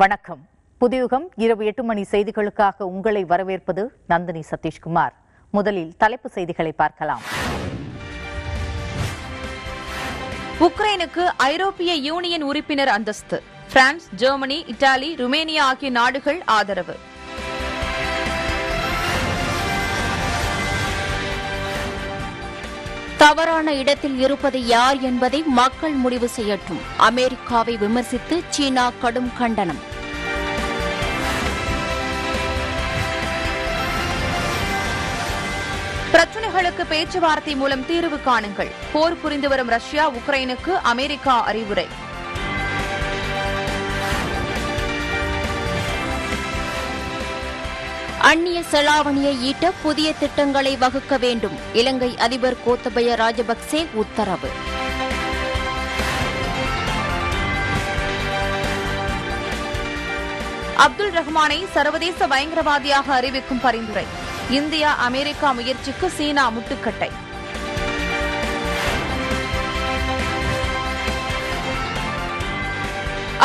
வணக்கம். புதியுகம் இரவு 8 மணி செய்திகளுக்காக உங்களை வரவேற்பது நந்தினி சதீஷ்குமார். முதலில் தலைப்பு செய்திகளை பார்க்கலாம். உக்ரைனுக்கு ஐரோப்பிய யூனியன் உறுப்பினர் அந்தஸ்து. பிரான்ஸ், ஜெர்மனி, இத்தாலி, ருமேனியா ஆகிய நாடுகள் ஆதரவு. தவறான இடத்தில் இருப்பது யார் என்பதை மக்கள் முடிவு செய்யட்டும். அமெரிக்காவை விமர்சித்து சீனா கடும் கண்டனம். பிரச்சினைகளுக்கு பேச்சுவார்த்தை மூலம் தீர்வு காணுங்கள். போர் புரிந்து வரும் ரஷ்யா, உக்ரைனுக்கு அமெரிக்கா அறிவுரை. அந்நிய செலாவணியை ஈட்ட புதிய திட்டங்களை வகுக்க வேண்டும். இலங்கை அதிபர் கோத்தபய ராஜபக்சே உத்தரவு. அப்துல் ரஹ்மானை சர்வதேச பயங்கரவாதியாக அறிவிக்கும் பரிந்துரை. இந்தியா, அமெரிக்கா முயற்சிக்கு சீனா முட்டுக்கட்டை.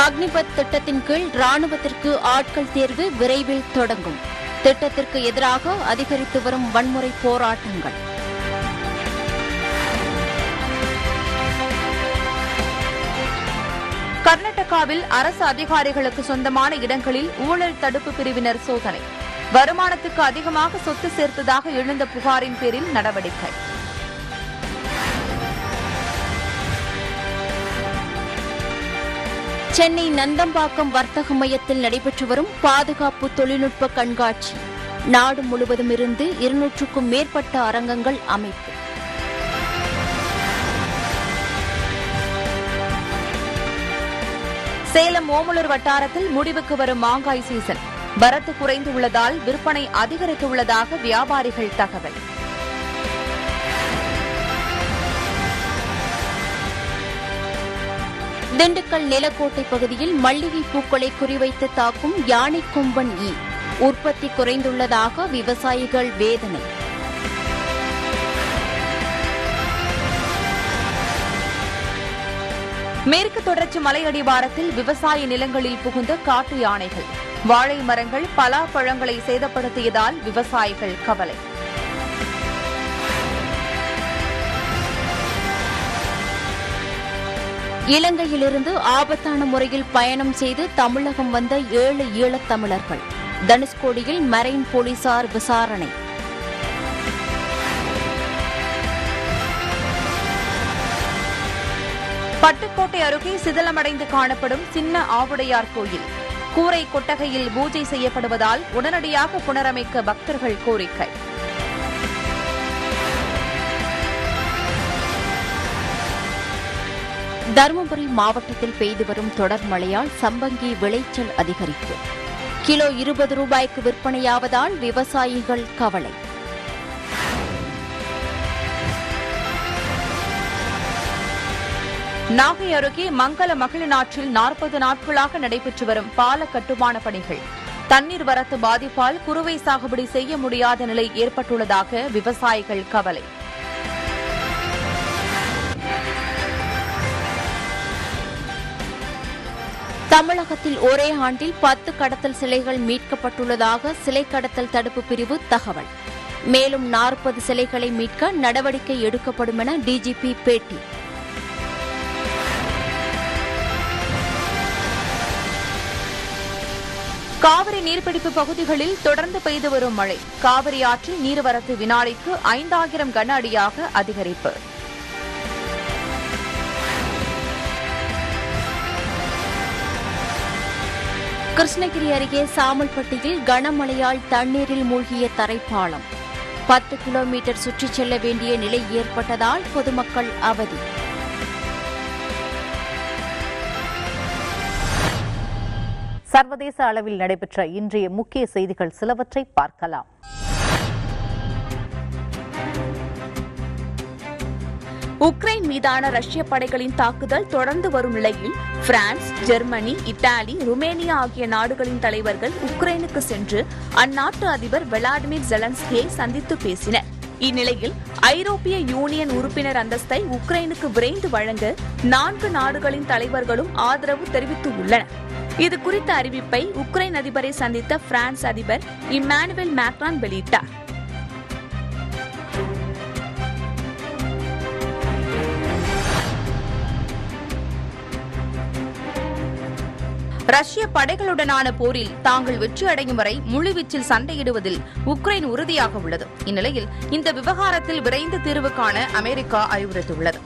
அக்னிபத் திட்டத்தின் கீழ் ராணுவத்திற்கு ஆட்கள் தேர்வு விரைவில் தொடங்கும். திட்டத்திற்கு எதிராக அதிகரித்து வரும் வன்முறை போராட்டங்கள். கர்நாடகாவில் அரசு அதிகாரிகளுக்கு சொந்தமான இடங்களில் ஊழல் தடுப்பு பிரிவினர் சோதனை. வருமானத்துக்கு அதிகமாக சொத்து சேர்த்ததாக எழுந்த புகாரின் பேரில் நடவடிக்கை. சென்னை நந்தம்பாக்கம் வர்த்தக மையத்தில் நடைபெற்று வரும் பாதுகாப்பு தொழில்நுட்ப கண்காட்சி. நாடு முழுவதும் இருந்து 200க்கும் மேற்பட்ட அரங்கங்கள் அமைப்பு. சேலம் ஓமலூர் வட்டாரத்தில் முடிவுக்கு வரும் மாங்காய் சீசன். வரத்து குறைந்து உள்ளதால் விற்பனை அதிகரித்துள்ளதாக வியாபாரிகள் தகவல். திண்டுக்கல் நிலக்கோட்டை பகுதியில் மல்லிகை பூக்களை குறிவைத்து தாக்கும் யானை கொம்பன் ஈ. உற்பத்தி குறைந்துள்ளதாக விவசாயிகள் வேதனை. மேற்கு தொடர்ச்சி மலையடிவாரத்தில் விவசாய நிலங்களில் புகுந்த காட்டு யானைகள். வாழை மரங்கள், பலா பழங்களை சேதப்படுத்தியதால் விவசாயிகள் கவலை. இலங்கையிலிருந்து ஆபத்தான முறையில் பயணம் செய்து தமிழகம் வந்த 7 ஈழத் தமிழர்கள். தனுஷ்கோடியில் மரைன் போலீசார் விசாரணை. பட்டுக்கோட்டை அருகே சிதிலமடைந்து காணப்படும் சின்ன ஆவுடையார் கோயில். கூரை கொட்டகையில் பூஜை செய்யப்படுவதால் உடனடியாக புனரமைக்க பக்தர்கள் கோரிக்கை. தருமபுரி மாவட்டத்தில் பெய்து வரும் தொடர் மழையால் சம்பங்கி விளைச்சல் அதிகரிப்பு. கிலோ 20 ரூபாய்க்கு விற்பனையாவதால் விவசாயிகள் கவலை. நாகை அருகே மங்கல மகளினாற்றில் 40 நாட்களாக நடைபெற்று வரும் பால கட்டுமான பணிகள். தண்ணீர் வரத்து பாதிப்பால் குறுவை சாகுபடி செய்ய முடியாத நிலை ஏற்பட்டுள்ளதாக விவசாயிகள் கவலை. தமிழகத்தில் ஒரே ஆண்டில் 10 கடத்தல் சிலைகள் மீட்கப்பட்டுள்ளதாக சிலை கடத்தல் தடுப்பு பிரிவு தகவல். மேலும் 40 சிலைகளை மீட்க நடவடிக்கை எடுக்கப்படும் என டிஜிபி பேட்டி. காவிரி நீர்பிடிப்பு பகுதிகளில் தொடர்ந்து பெய்து வரும் மழை. காவிரி ஆற்றில் நீர்வரத்து வினாடிக்கு 5000 கன அடியாக அதிகரிப்பு. கிருஷ்ணகிரி அருகே சாமல்பட்டியில் கனமழையால் தண்ணீரில் மூழ்கிய தரைப்பாலம். 10 கிலோமீட்டர் சுற்றிச் செல்ல வேண்டிய நிலை ஏற்பட்டதால் பொதுமக்கள் அவதி. சர்வதேச அளவில் நடைபெற்ற இன்றைய முக்கிய செய்திகள் சிலவற்றை பார்க்கலாம். உக்ரைன் மீதான ரஷ்ய படைகளின் தாக்குதல் தொடர்ந்து வரும் நிலையில் பிரான்ஸ், ஜெர்மனி, இத்தாலி, ருமேனியா ஆகிய நாடுகளின் தலைவர்கள் உக்ரைனுக்கு சென்று அந்நாட்டு அதிபர் விளாடிமிர் ஜெலன்ஸ்கியை சந்தித்து பேசினர். இந்நிலையில் ஐரோப்பிய யூனியன் உறுப்பினர் அந்தஸ்தை உக்ரைனுக்கு விரைந்து வழங்க 4 நாடுகளின் தலைவர்களும் ஆதரவு தெரிவித்துள்ளனர். இது குறித்த அறிவிப்பை உக்ரைன் அதிபரை சந்தித்த பிரான்ஸ் அதிபர் இம்மானுவேல் மேக்ரான் வெளியிட்டார். ரஷ்ய படைகளுடனான போரில் தாங்கள் வெற்றி அடையும் வரை முழுவீச்சில் சண்டையிடுவதில் உக்ரைன் உறுதியாக உள்ளது. இந்நிலையில் இந்த விவகாரத்தில் விரைந்து தீர்வு காண அமெரிக்கா அறிவுறுத்தியுள்ளது.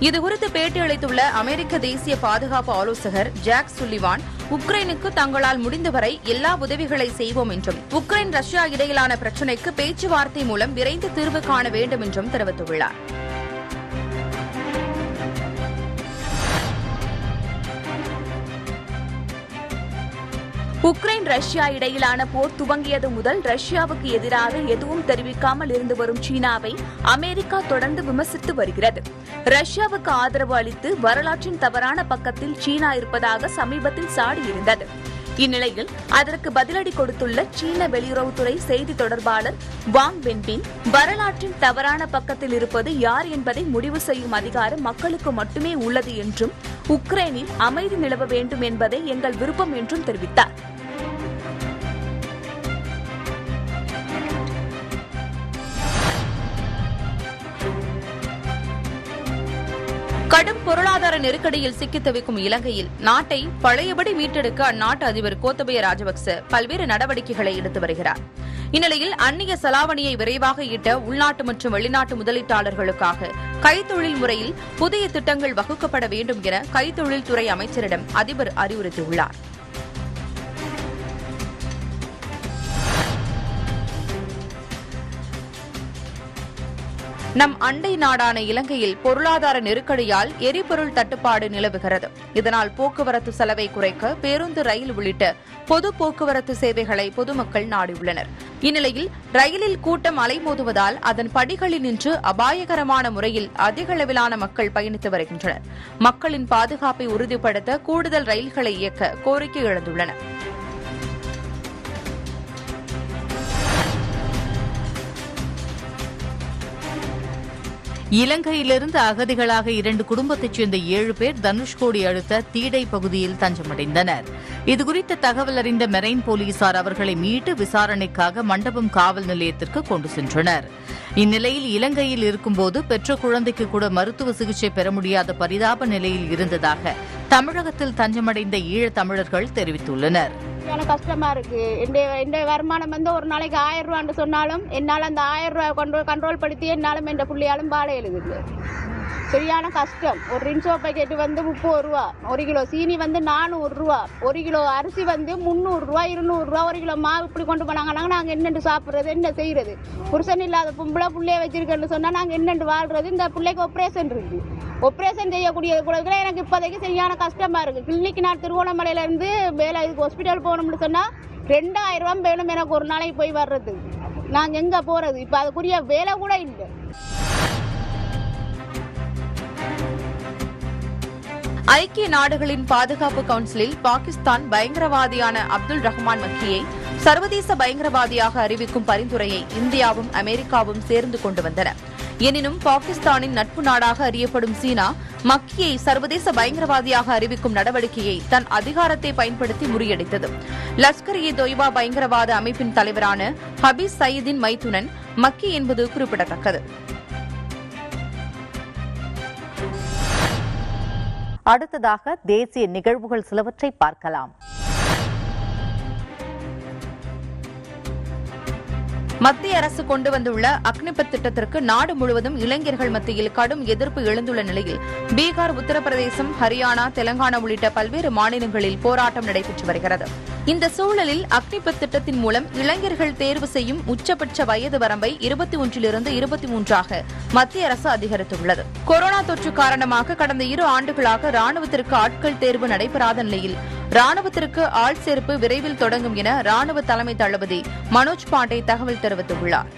இதுகுறித்து பேட்டியளித்துள்ள அமெரிக்க தேசிய பாதுகாப்பு ஆலோசகர் ஜாக் சுல்லிவான், உக்ரைனுக்கு தங்களால் முடிந்தவரை எல்லா உதவிகளை செய்வோம் என்றும் உக்ரைன் ரஷ்யா இடையிலான பிரச்சினைக்கு பேச்சுவார்த்தை மூலம் விரைந்து தீர்வு காண வேண்டும் என்றும் தெரிவித்துள்ளார். உக்ரைன் ரஷ்யா இடையிலான போர் துவங்கியது முதல் ரஷ்யாவுக்கு எதிராக எதுவும் தெரிவிக்காமல் இருந்து வரும் சீனாவை அமெரிக்கா தொடர்ந்து விமர்சித்து வருகிறது. ரஷ்யாவுக்கு ஆதரவு அளித்து வரலாற்றின் தவறான பக்கத்தில் சீனா இருப்பதாக சமீபத்தில் சாடியிருந்தது. இந்நிலையில் அதற்கு பதிலடி கொடுத்துள்ள சீன வெளியுறவுத்துறை செய்தி தொடர்பாளர் வாங் வென்பின், வரலாற்றின் தவறான பக்கத்தில் இருப்பது யார் என்பதை முடிவு செய்யும் அதிகாரம் மக்களுக்கு மட்டுமே உள்ளது என்றும் உக்ரைனில் அமைதி நிலவ வேண்டும் என்பதே எங்கள் விருப்பம் என்றும் தெரிவித்தார். கடும் பொருளாதார நெருக்கடியில் சிக்கித் தவிக்கும் இலங்கையில் நாட்டை பழையபடி மீட்டெடுக்க அந்நாட்டு அதிபர் கோத்தபய ராஜபக்ச பல்வேறு நடவடிக்கைகளை எடுத்து வருகிறார். இந்நிலையில் அந்நிய செலாவணியை விரைவாக ஈட்ட உள்நாட்டு மற்றும் வெளிநாட்டு முதலீட்டாளர்களுக்காக கைத்தொழில் முறையில் புதிய திட்டங்கள் வகுக்கப்பட வேண்டும் என கைத்தொழில் துறை அமைச்சரிடம் அதிபர் அறிவுறுத்தியுள்ளார். நம் அண்டை நாடான இலங்கையில் பொருளாதார நெருக்கடியால் எரிபொருள் தட்டுப்பாடு நிலவுகிறது. இதனால் போக்குவரத்து செலவை குறைக்க பேருந்து, ரயில் உள்ளிட்ட பொது போக்குவரத்து சேவைகளை பொதுமக்கள் நாடியுள்ளனர். இந்நிலையில் ரயிலில் கூட்டம் அலைமோதுவதால் அதன் படிகளில் நின்று அபாயகரமான முறையில் அதிக அளவிலான மக்கள் பயணித்து வருகின்றனர். மக்களின் பாதுகாப்பை உறுதிப்படுத்த கூடுதல் ரயில்களை இயக்க கோரிக்கை எழுந்துள்ளன. இலங்கையிலிருந்து அகதிகளாக 2 குடும்பத்தைச் சேர்ந்த 7 பேர் தனுஷ்கோடி அடுத்த தீடை பகுதியில் தஞ்சமடைந்தனர். இதுகுறித்த தகவல் அறிந்த மெரைன் போலீசார் அவர்களை மீட்டு விசாரணைக்காக மண்டபம் காவல் நிலையத்திற்கு கொண்டு சென்றனர். இந்நிலையில் இலங்கையில் இருக்கும்போது பெற்ற குழந்தைக்கு கூட மருத்துவ சிகிச்சை பெற முடியாத பரிதாப நிலையில் இருந்ததாக தமிழகத்தில் தஞ்சமடைந்த ஈழத் தமிழர்கள் தெரிவித்துள்ளனர். எனக்கு கஷ்டமா இருக்கு. இந்த வருமானம் வந்து ஒரு நாளைக்கு 1000 ரூபான்னு சொன்னாலும் என்னால் அந்த 1000 ரூபாய் கண்ட்ரோல் படுத்தி என்னாலும் என் பிள்ளையாலும் பாலை எழுதுது. சரியான கஷ்டம். ஒரு ரின்சோ பேக்கெட் வந்து 30 ரூபா, 1 கிலோ சீனி வந்து 400 ரூபா, 1 கிலோ அரிசி வந்து 300 ரூபா, 200 ரூபா, 1 கிலோ மாவு இப்படி கொண்டு போனாங்கன்னா நாங்கள் என்னென்று சாப்பிட்றது, என்ன செய்யறது? புருஷன் இல்லாத பிள்ளைய வச்சிருக்கேன்னு சொன்னா நாங்கள் என்னென்று வாழ்றது? இந்த பிள்ளைக்கு ஆப்ரேஷன் இருக்கு. ஆப்ரேஷன் செய்யக்கூடியது கூட எனக்கு இப்போதைக்கு சரியான கஷ்டமா இருக்கு. கிளினிக் நான் திருவோணமலையில இருந்து வேலை ஹாஸ்பிட்டல் போகணும்னு சொன்னா 2000 ரூபாய் வேணும் எனக்கு ஒரு நாளைக்கு போய் வர்றது. நாங்க எங்க போறது? இப்ப அதுக்குரிய வேலை கூட இல்லை. ஐக்கிய நாடுகளின் பாதுகாப்பு கவுன்சிலில் பாகிஸ்தான் பயங்கரவாதியான அப்துல் ரஹ்மான் மக்கியை சர்வதேச பயங்கரவாதியாக அறிவிக்கும் பரிந்துரையை இந்தியாவும் அமெரிக்காவும் சேர்ந்து கொண்டு வந்தன. எனினும் பாகிஸ்தானின் நட்பு நாடாக அறியப்படும் சீனா மக்கியை சர்வதேச பயங்கரவாதியாக அறிவிக்கும் நடவடிக்கையை தன் அதிகாரத்தை பயன்படுத்தி முறியடித்தது. லஷ்கர்-இ-தொய்பா பயங்கரவாத அமைப்பின் தலைவரான ஹபீஸ் சயீதின் மைத்துனன் மக்கி என்பது குறிப்பிடத்தக்கது. அடுத்ததாக தேசிய நிகழ்வுகள் சிலவற்றை பார்க்கலாம். மத்திய அரசு கொண்டு வந்துள்ள அக்னிபத் திட்டத்திற்கு நாடு முழுவதும் இளைஞர்கள் மத்தியில் கடும் எதிர்ப்பு எழுந்துள்ள நிலையில் பீகார், உத்தரப்பிரதேசம், ஹரியானா, தெலங்கானா உள்ளிட்ட பல்வேறு மாநிலங்களில் போராட்டம் நடைபெற்று வருகிறது. இந்த சூழலில் அக்னிபத் திட்டத்தின் மூலம் இளைஞர்கள் தேர்வு செய்யும் உச்சபட்ச வயது வரம்பை 21லிருந்து 23ஆக மத்திய அரசு அதிகரித்துள்ளது. கொரோனா தொற்று காரணமாக கடந்த 2 ஆண்டுகளாக ராணுவத்திற்கு ஆட்கள் தேர்வு நடைபெறாத நிலையில் ராணுவத்திற்கு ஆள் சேர்ப்பு விரைவில் தொடங்கும் என ராணுவ தலைமை தளபதி மனோஜ் பாண்டே தகவல் தெரிவித்துள்ளார்.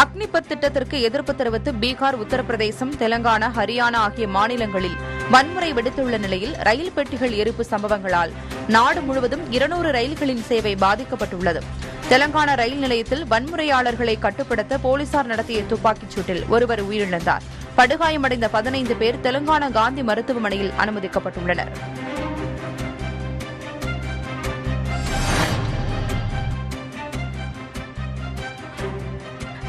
அக்னிபத் திட்டத்திற்கு எதிர்ப்பு தெரிவித்து பீகார், உத்தரப்பிரதேசம், தெலங்கானா, ஹரியானா ஆகிய மாநிலங்களில் வன்முறை வெடித்துள்ள நிலையில் ரயில் பெட்டிகள் எரிப்பு சம்பவங்களால் நாடு முழுவதும் 200 ரயில்களின் சேவை பாதிக்கப்பட்டுள்ளது. தெலங்கானா ரயில் நிலையத்தில் வன்முறையாளர்களை கட்டுப்படுத்த போலீசார் நடத்திய துப்பாக்கிச் சூட்டில் ஒருவர் உயிரிழந்தார். படுகாயமடைந்த 15 பேர் தெலுங்கானா காந்தி மருத்துவமனையில் அனுமதிக்கப்பட்டுள்ளனர்.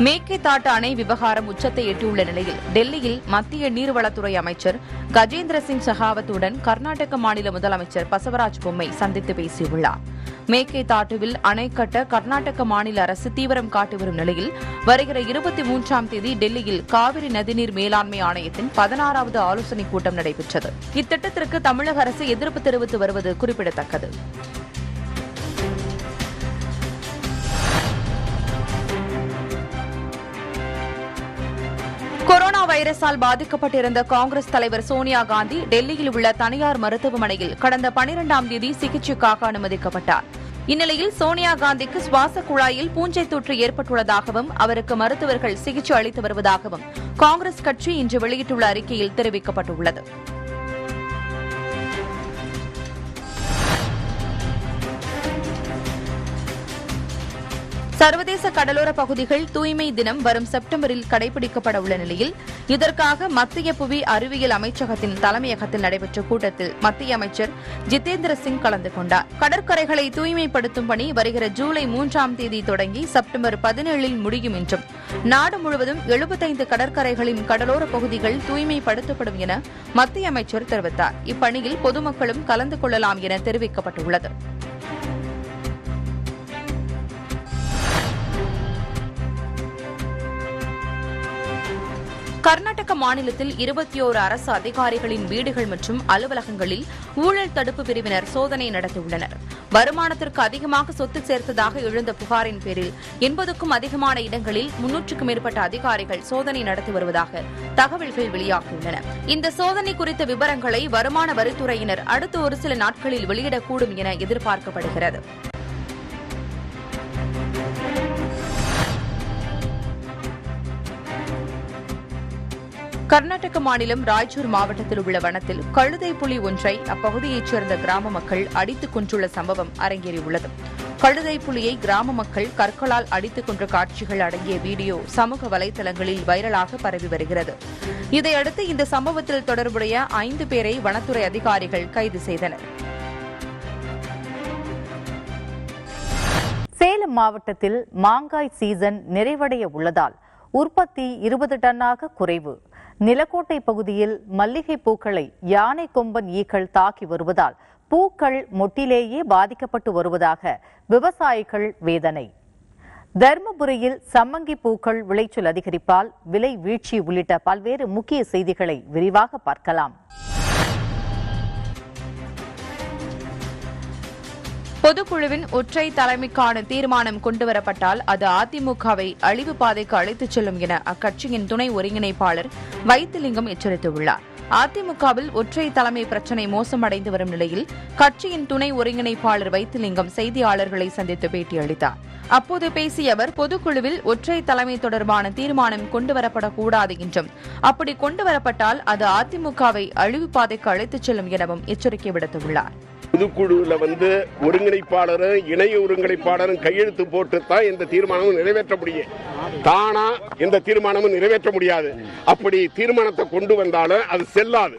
மேகேதாட்டு அணை விவகாரம் உச்சத்தை எட்டியுள்ள நிலையில் டெல்லியில் மத்திய நீர்வளத்துறை அமைச்சர் கஜேந்திர சிங் ஷெகாவத்துடன் கர்நாடக மாநில முதலமைச்சர் பசவராஜ் பொம்மை சந்தித்து பேசியுள்ளார். மேகேதாட்டுவில் அணை கட்ட கர்நாடக மாநில அரசு தீவிரம் காட்டி வரும் நிலையில் வருகிற 23ஆம் தேதி டெல்லியில் காவிரி நதிநீர் மேலாண்மை ஆணையத்தின் 16வது ஆலோசனைக் கூட்டம் நடைபெற்றது. இத்திட்டத்திற்கு தமிழக அரசு எதிர்ப்பு தெரிவித்து வருவது குறிப்பிடத்தக்கது. கொரோனா வைரஸால் பாதிக்கப்பட்டிருந்த காங்கிரஸ் தலைவர் சோனியா காந்தி டெல்லியில் உள்ள தனியார் மருத்துவமனையில் கடந்த 12ஆம் தேதி சிகிச்சைக்காக அனுமதிக்கப்பட்டார். இந்நிலையில் சோனியா காந்திக்கு சுவாச குழாயில் பூஞ்சை தொற்று ஏற்பட்டுள்ளதாகவும் அவருக்கு மருத்துவர்கள் சிகிச்சை அளித்து வருவதாகவும் காங்கிரஸ் கட்சி இன்று வெளியிட்டுள்ள அறிக்கையில் தெரிவிக்கப்பட்டுள்ளது. சர்வதேச கடலோர பகுதிகள் தூய்மை தினம் வரும் செப்டம்பரில் கடைபிடிக்கப்பட உள்ள நிலையில் இதற்காக மத்திய புவி அறிவியல் அமைச்சகத்தின் தலைமையகத்தில் நடைபெற்ற கூட்டத்தில் மத்திய அமைச்சர் ஜிதேந்திர சிங் கலந்து கொண்டார். கடற்கரைகளை தூய்மைப்படுத்தும் பணி வருகிற ஜூலை 3ஆம் தேதி தொடங்கி செப்டம்பர் 17இல் முடியும் என்றும் நாடு முழுவதும் 75 கடற்கரைகளின் கடலோர பகுதிகள் தூய்மைப்படுத்தப்படும் என மத்திய அமைச்சர் தெரிவித்தார். இப்பணியில் பொதுமக்களும் கலந்து கொள்ளலாம் என தெரிவிக்கப்பட்டுள்ளது. கர்நாடக மாநிலத்தில் 21 அரசு அதிகாரிகளின் வீடுகள் மற்றும் அலுவலகங்களில் ஊழல் தடுப்பு பிரிவினர் சோதனை நடத்தியுள்ளனர். வருமானத்திற்கு அதிகமாக சொத்து சேர்த்ததாக எழுந்த புகாரின் பேரில் 80க்கும் அதிகமான இடங்களில் 300க்கும் மேற்பட்ட அதிகாரிகள் சோதனை நடத்தி வருவதாக தகவல்கள் வெளியாகியுள்ளன. இந்த சோதனை குறித்த விவரங்களை வருமான வரித்துறையினர் அடுத்த ஒரு சில நாட்களில் வெளியிடக்கூடும் என எதிர்பார்க்கப்படுகிறது. கர்நாடக மாநிலம் ராய்ச்சூர் மாவட்டத்தில் உள்ள வனத்தில் கழுதை புலி ஒன்றை அப்பகுதியைச் சேர்ந்த கிராம மக்கள் அடித்துக் கொன்றுள்ள சம்பவம் அரங்கேறியுள்ளது. கழுதை புலியை கிராம மக்கள் கற்களால் அடித்துக் கொன்ற காட்சிகள் அடங்கிய வீடியோ சமூக வலைதளங்களில் வைரலாக பரவி வருகிறது. இதையடுத்து இந்த சம்பவத்தில் தொடர்புடைய 5 பேரை வனத்துறை அதிகாரிகள் கைது செய்தனர். சேலம் மாவட்டத்தில் மாங்காய் சீசன் நிறைவடைய உள்ளதால் உற்பத்தி 20 டன்னாக குறைவு. நிலக்கோட்டை பகுதியில் மல்லிகை பூக்களை யானை கொம்பன் ஈக்கள் தாக்கி வருவதால் பூக்கள் மொட்டிலேயே பாதிக்கப்பட்டு வருவதாக விவசாயிகள் வேதனை. தர்மபுரியில் சம்மங்கி பூக்கள் விளைச்சல் அதிகரிப்பால் விலை வீழ்ச்சி உள்ளிட்ட பல்வேறு முக்கிய செய்திகளை விரிவாக பார்க்கலாம். பொதுக்குழுவின் ஒற்றை தலைமைக்கான தீர்மானம் கொண்டுவரப்பட்டால் அது அதிமுகவை அழிவு பாதைக்கு அழைத்துச் செல்லும் என அக்கட்சியின் துணை ஒருங்கிணைப்பாளர் வைத்திலிங்கம் எச்சரித்துள்ளார். அதிமுகவில் ஒற்றை தலைமை பிரச்சினை மோசமடைந்து வரும் நிலையில் கட்சியின் துணை ஒருங்கிணைப்பாளர் வைத்திலிங்கம் செய்தியாளர்களை சந்தித்து பேட்டியளித்தார். அப்போது பேசிய அவர் பொதுக்குழுவில் ஒற்றை தலைமை தொடர்பான தீர்மானம் கொண்டுவரப்படக்கூடாது என்றும் அப்படி கொண்டுவரப்பட்டால் அது அதிமுகவை அழிவு பாதைக்கு அழைத்துச் செல்லும் எனவும் எச்சரிக்கை விடுத்துள்ளார். பொதுக்குழுவில் ஒருங்கிணைப்பாளரும் இணை ஒருங்கிணைப்பாளரும் கையெழுத்து போட்டு தான் இந்த தீர்மானமும் நிறைவேற்ற முடியும். தானா எந்த தீர்மானமும் நிறைவேற்ற முடியாது. அப்படி தீர்மானத்தை கொண்டு வந்தாலும் அது செல்லாது.